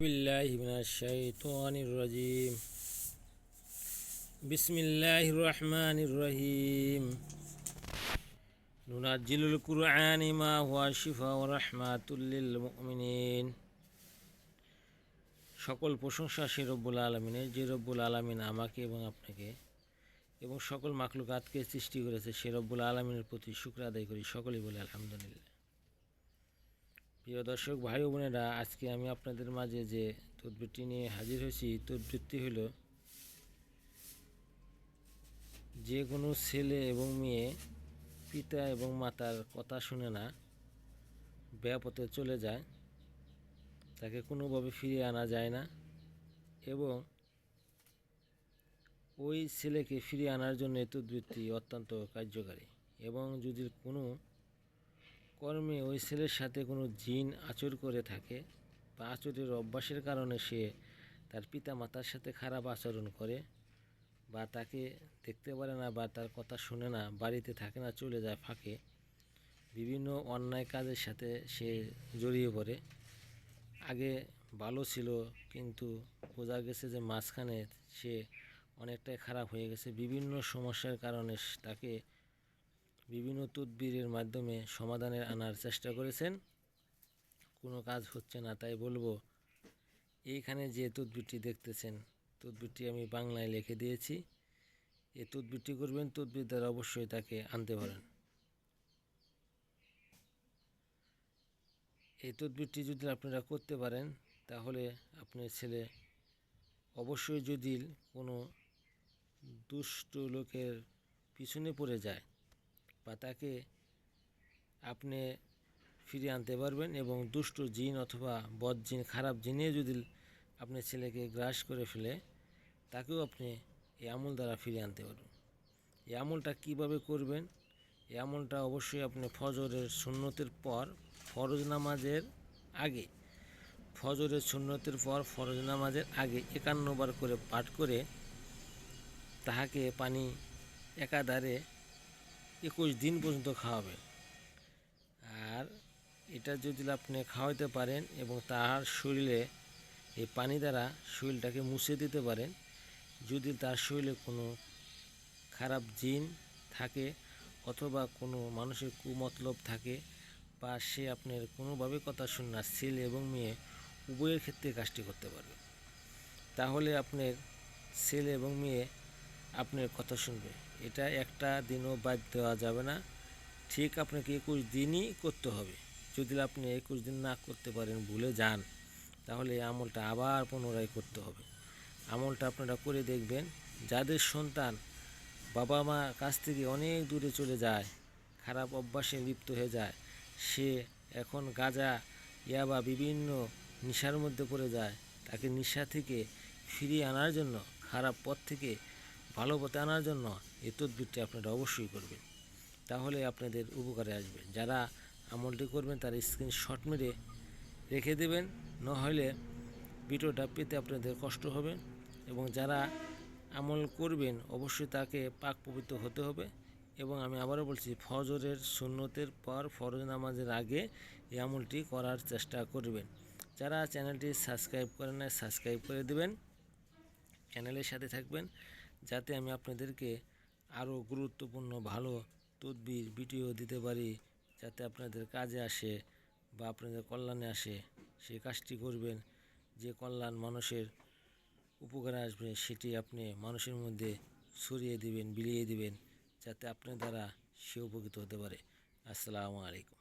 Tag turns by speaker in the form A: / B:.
A: بالله من الشيطان الرجيم بسم الله الرحمن الرحيم ننزل القرآن ما هو شفاء ورحمة للمؤمنين সকল প্রশংসা সে রব্বুল আলামিনের, যে রব্বুল আলামিন আমাকে এবং আপনাকে এবং সকল মাখলুকাতকে সৃষ্টি করেছে। সে রব্বুল আলামিনের প্রতি শুকর আদায় করি, সকলেই বলে আলহামদুলিল্লাহ। প্রিয় দর্শক ভাই ও বোনেরা, আজকে আমি আপনাদের মাঝে যে তদবিরটি নিয়ে হাজির হয়েছি, তদবিরটি হল যে কোনো ছেলে এবং মেয়ে পিতা এবং মাতার কথা শুনে না, বেপথে চলে যায়, তাকে কোনোভাবে ফিরিয়ে আনা যায় না এবং ওই ছেলেকে ফিরিয়ে আনার জন্য এই তদবিরটি অত্যন্ত কার্যকারী। এবং যদি কোনো কর্মে ওই ছেলের সাথে কোনো জিন আচর করে থাকে বা আচরের অভ্যাসের কারণে সে তার পিতা মাতার সাথে খারাপ আচরণ করে বা তাকে দেখতে পারে না বা তার কথা শুনে না, বাড়িতে থাকে না, চলে যায় ফাঁকে, বিভিন্ন অন্যায় কাজের সাথে সে জড়িয়ে পড়ে, আগে ভালো ছিল কিন্তু বোঝা গেছে যে মাঝখানে সে অনেকটাই খারাপ হয়ে গেছে, বিভিন্ন সমস্যার কারণে তাকে বিভিন্ন তদবিরের মাধ্যমে সমাধানের আনার চেষ্টা করেছেন, কোনো কাজ হচ্ছে না। তাই বলবো, এইখানে যে তদবিরটি দেখতেছেন, তদবিরটি আমি বাংলায় লিখে দিয়েছি। এই তদবিরটি করবেন, তদবির দ্বারা অবশ্যই তাকে আনতে পারেন। এই তদবিরটি যদি আপনারা করতে পারেন, তাহলে আপনার ছেলে অবশ্যই, যদি কোনো দুষ্ট লোকের পিছনে পড়ে যায় বা তাকে আপনি ফিরিয়ে আনতে পারবেন এবং দুষ্ট জিন অথবা বদ জিন, খারাপ জিনে যদি আপনার ছেলেকে গ্রাস করে ফেলে, তাকেও আপনি এই আমল দ্বারা ফিরিয়ে আনতে পারবেন। এই আমলটা কীভাবে করবেন? এই আমলটা অবশ্যই আপনি ফজরের সুন্নতের পর, ফরজ নামাজের আগে, ফজরের সুন্নতের পর ফরজ নামাজের আগে 51 বার করে পাঠ করে তাহাকে পানি একাধারে 21 দিন পর্যন্ত খাওয়াবেন। আর এটা যদি আপনি খাওয়াতে পারেন এবং তার শরীরে এই পানি দ্বারা শরীরটাকে মুছে দিতে পারেন, যদি তার শরীরে কোনো খারাপ জিন থাকে অথবা কোনো মানুষের কুমতলব থাকে বা সে আপনার কোনোভাবে কথা শুনে না, ছেলে এবং মেয়ে উভয়ের ক্ষেত্রে কাজটি করতে পারবে, তাহলে আপনার ছেলে এবং মেয়ে আপনার কথা শুনবে। এটা একটা দিনও বাদ দেওয়া যাবে না, ঠিক আপনাকে 21 দিনই করতে হবে। যদি আপনি 21 দিন না করতে পারেন, ভুলে যান, তাহলে এই আমলটা আবার পুনরায় করতে হবে। আমলটা আপনারা করে দেখবেন। যাদের সন্তান বাবা মা কাছ থেকে অনেক দূরে চলে যায়, খারাপ অভ্যাসে লিপ্ত হয়ে যায়, সে এখন গাঁজা, ইয়াবা, বিভিন্ন নেশার মধ্যে পড়ে যায়, তাকে নেশা থেকে ফিরিয়ে আনার জন্য, খারাপ পথ থেকে ভালো পথে আনার জন্য এই তদবিরটি আপনারা অবশ্যই করবেন, তাহলে আপনাদের উপকারে আসবে। যারা আমলটি করবেন তারা স্ক্রিনশট মেরে রেখে দেবেন, নহলে ভিডিওটা পেতে আপনাদের কষ্ট হবে। এবং যারা আমল করবেন অবশ্যই তাকে পাক পবিত্র হতে হবে। এবং আমি আবারও বলছি, ফজরের সুন্নতের পর ফরজ নামাজের আগে এই আমলটি করার চেষ্টা করবেন। যারা চ্যানেলটি সাবস্ক্রাইব করেন না, সাবস্ক্রাইব করে দেবেন, চ্যানেলের সাথে থাকবেন, যাতে আমি আপনাদেরকে আরও গুরুত্বপূর্ণ ভালো তদবির ভিডিও দিতে পারি, যাতে আপনাদের কাজে আসে বা আপনাদের কল্যাণে আসে। সেই কাজটি করবেন, যে কল্যাণ মানুষের উপকারে আসবে সেটি আপনি মানুষের মধ্যে ছড়িয়ে দিবেন, বিলিয়ে দিবেন, যাতে আপনার দ্বারা সে উপকৃত হতে পারে। আসসালামু আলাইকুম।